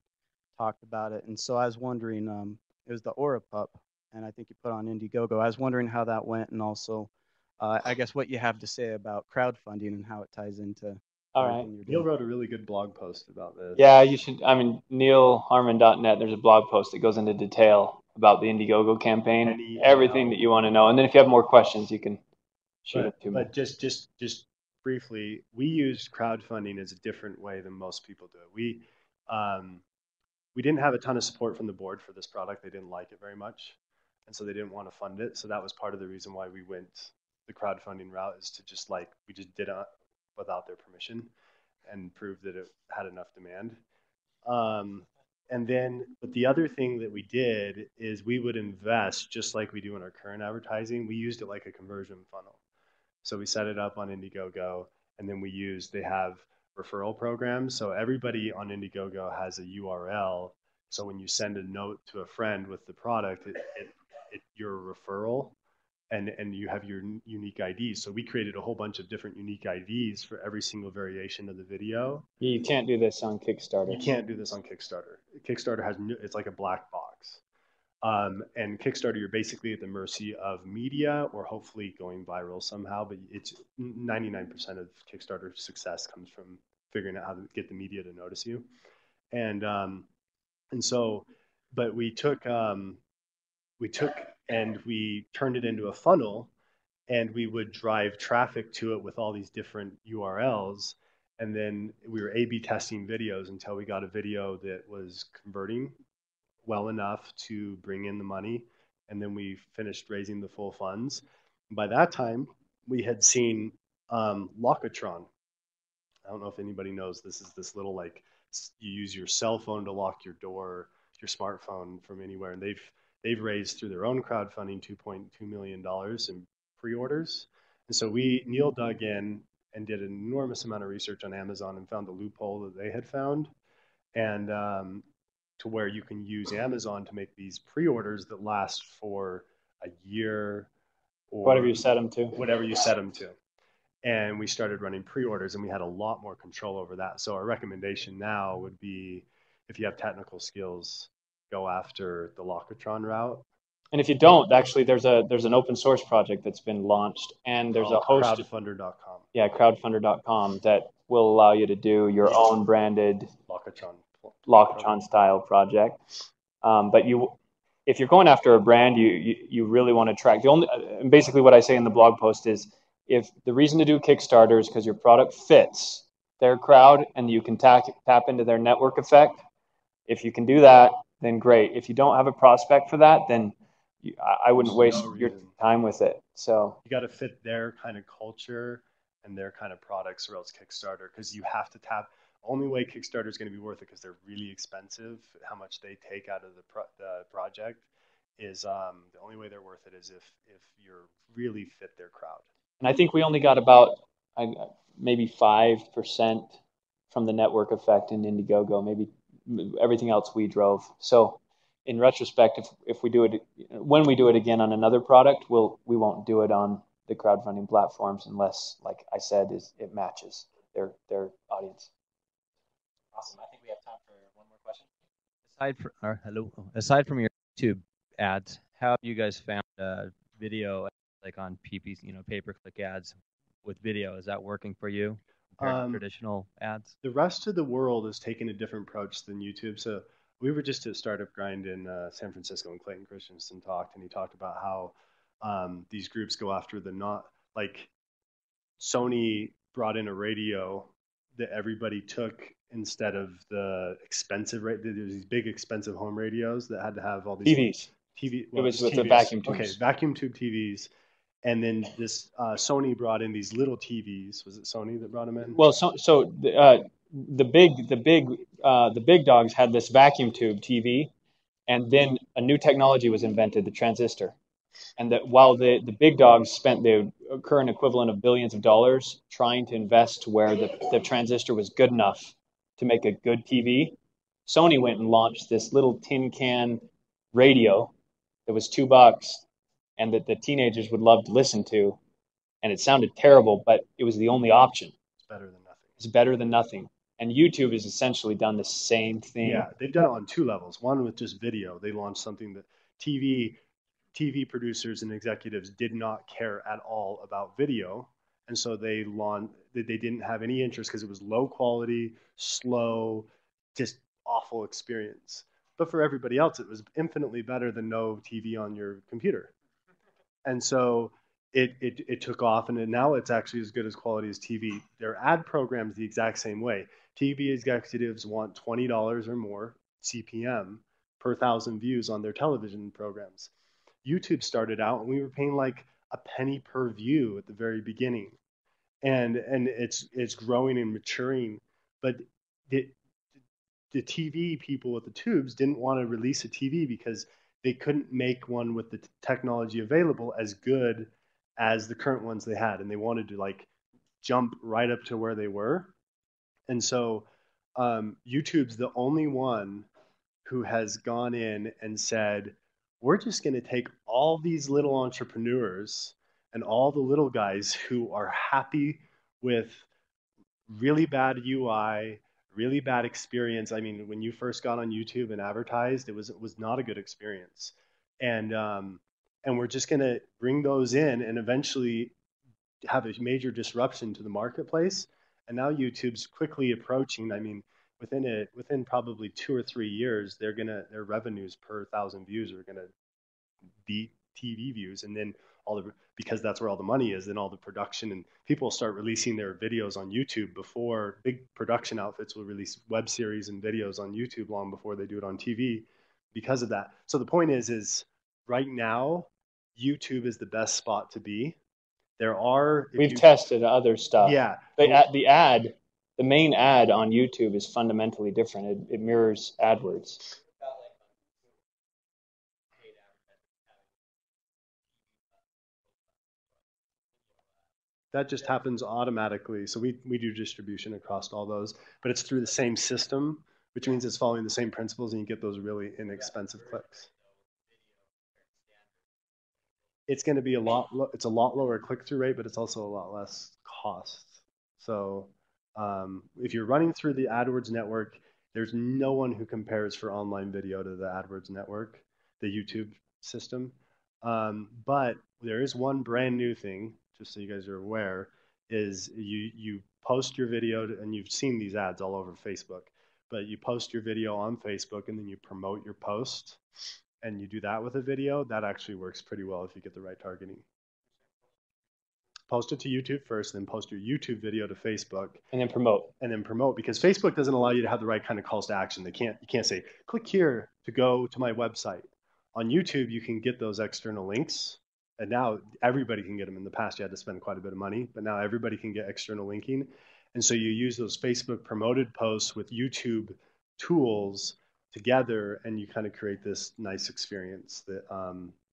talked about it. And so I was wondering, it was the Aura Pup, and I think you put on Indiegogo. I was wondering how that went, and also, I guess what you have to say about crowdfunding and how it ties into. All right. Neal wrote a really good blog post about this. Yeah, you should. I mean, nealharmon.net. There's a blog post that goes into detail about the Indiegogo campaign, everything that you want to know. And then if you have more questions, you can shoot it to me. But just briefly, we use crowdfunding as a different way than most people do it. We didn't have a ton of support from the board for this product. They didn't like it very much, and so they didn't want to fund it. So that was part of the reason why we went the crowdfunding route, is to just like we just did it without their permission and prove that it had enough demand. And then, but the other thing that we did is we would invest just like we do in our current advertising. We used it like a conversion funnel. So we set it up on Indiegogo, and then they have referral programs. So everybody on Indiegogo has a URL. So when you send a note to a friend with the product, you're a referral, and you have your unique IDs. So we created a whole bunch of different unique IDs for every single variation of the video. You can't do this on Kickstarter. You can't do this on Kickstarter. Kickstarter it's like a black box. And Kickstarter, you're basically at the mercy of media or hopefully going viral somehow. But it's 99% of Kickstarter success comes from figuring out how to get the media to notice you. And so, but we took and we turned it into a funnel, and we would drive traffic to it with all these different URLs. And then we were A/B testing videos until we got a video that was converting well enough to bring in the money. And then we finished raising the full funds. By that time, we had seen Lockatron. I don't know if anybody knows, this is this little, like, you use your cell phone to lock your door, your smartphone from anywhere. And they've raised through their own crowdfunding $2.2 million in pre-orders. And so Neal dug in and did an enormous amount of research on Amazon and found the loophole that they had found. And to where you can use Amazon to make these pre-orders that last for a year or whatever you set them to. Whatever you set them to. And we started running pre-orders, and we had a lot more control over that. So our recommendation now would be, if you have technical skills, go after the Lockatron route. And if you don't, actually, there's an open source project that's been launched, and there's a host. Crowdfunder.com. Yeah, crowdfunder.com that will allow you to do your own branded Lockatron style project. But if you're going after a brand, you really want to track. Basically what I say in the blog post is, if the reason to do Kickstarter is because your product fits their crowd and you can tap into their network effect, if you can do that, then great. If you don't have a prospect for that, then I wouldn't waste your time with it. So you got to fit their kind of culture and their kind of products, or else Kickstarter, because you have to tap. Only way Kickstarter is going to be worth it, because they're really expensive. How much they take out of the project is the only way they're worth it is if you're really fit their crowd. And I think we only got about maybe 5% from the network effect in Indiegogo. Maybe everything else we drove. So in retrospect, if we do it, when we do it again on another product, we won't do it on the crowdfunding platforms unless, like I said, it matches their audience. Awesome. I think we have time for one more question. Aside from your YouTube ads, how have you guys found video, like on PPC, pay-per-click ads with video? Is that working for you compared to traditional ads? The rest of the world has taken a different approach than YouTube. So we were just at Startup Grind in San Francisco, and Clayton Christensen talked, and he talked about how these groups go after the not, like Sony brought in a radio that everybody took instead of the expensive, there's these big expensive home radios that had to have all these TVs. Well, it was with TVs. the vacuum tubes. Okay, vacuum tube TVs. And then this Sony brought in these little TVs. Was it Sony that brought them in? Well, the big dogs had this vacuum tube TV, and then a new technology was invented, the transistor. And that while the big dogs spent the current equivalent of billions of dollars trying to invest where the transistor was good enough to make a good TV, Sony went and launched this little tin can radio that was $2 and that the teenagers would love to listen to. And it sounded terrible, but it was the only option. It's better than nothing. It's better than nothing. And YouTube has essentially done the same thing. Yeah, they've done it on two levels. One with just video. They launched something that TV producers and executives did not care at all about video. And so they didn't have any interest because it was low quality, slow, just awful experience. But for everybody else, it was infinitely better than no TV on your computer. And so it took off, and now it's actually as good as quality as TV. Their ad program's the exact same way. TV executives want $20 or more CPM per 1,000 views on their television programs. YouTube started out, and we were paying like a penny per view at the very beginning, and it's growing and maturing. But the TV people with the tubes didn't want to release a TV because they couldn't make one with the technology available as good as the current ones they had, and they wanted to like jump right up to where they were. And so YouTube's the only one who has gone in and said, we're just going to take all these little entrepreneurs and all the little guys who are happy with really bad UI, really bad experience. I mean, when you first got on YouTube and advertised, it was not a good experience. And we're just going to bring those in and eventually have a major disruption to the marketplace. And now YouTube's quickly approaching, I mean, within probably 2 or 3 years, their revenues per 1,000 views are going to beat TV views. And then because that's where all the money is, then all the production, and people will start releasing their videos on YouTube before big production outfits will release web series and videos on YouTube long before they do it on TV because of that. So the point is right now, YouTube is the best spot to be. We've tested other stuff. Yeah. The main ad on YouTube is fundamentally different. It mirrors AdWords. That just happens automatically. So we do distribution across all those, but it's through the same system, which means it's following the same principles, and you get those really inexpensive clicks. It's going to be a lot lower click-through rate, but it's also a lot less cost. So if you're running through the AdWords network, there's no one who compares for online video to the AdWords network, the YouTube system. But there is one brand new thing, just so you guys are aware, is you post your video, and you've seen these ads all over Facebook, but you post your video on Facebook, and then you promote your post, and you do that with a video. That actually works pretty well if you get the right targeting. Post it to YouTube first, then post your YouTube video to Facebook, and then promote. Because Facebook doesn't allow you to have the right kind of calls to action. You can't say, click here to go to my website. On YouTube, you can get those external links, And now everybody can get them. In the past, you had to spend quite a bit of money, but now everybody can get external linking. And so you use those Facebook promoted posts with YouTube tools together, and you kind of create this nice experience that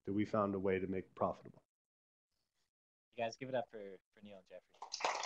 that we found a way to make profitable. You guys give it up for Neal and Jeffrey.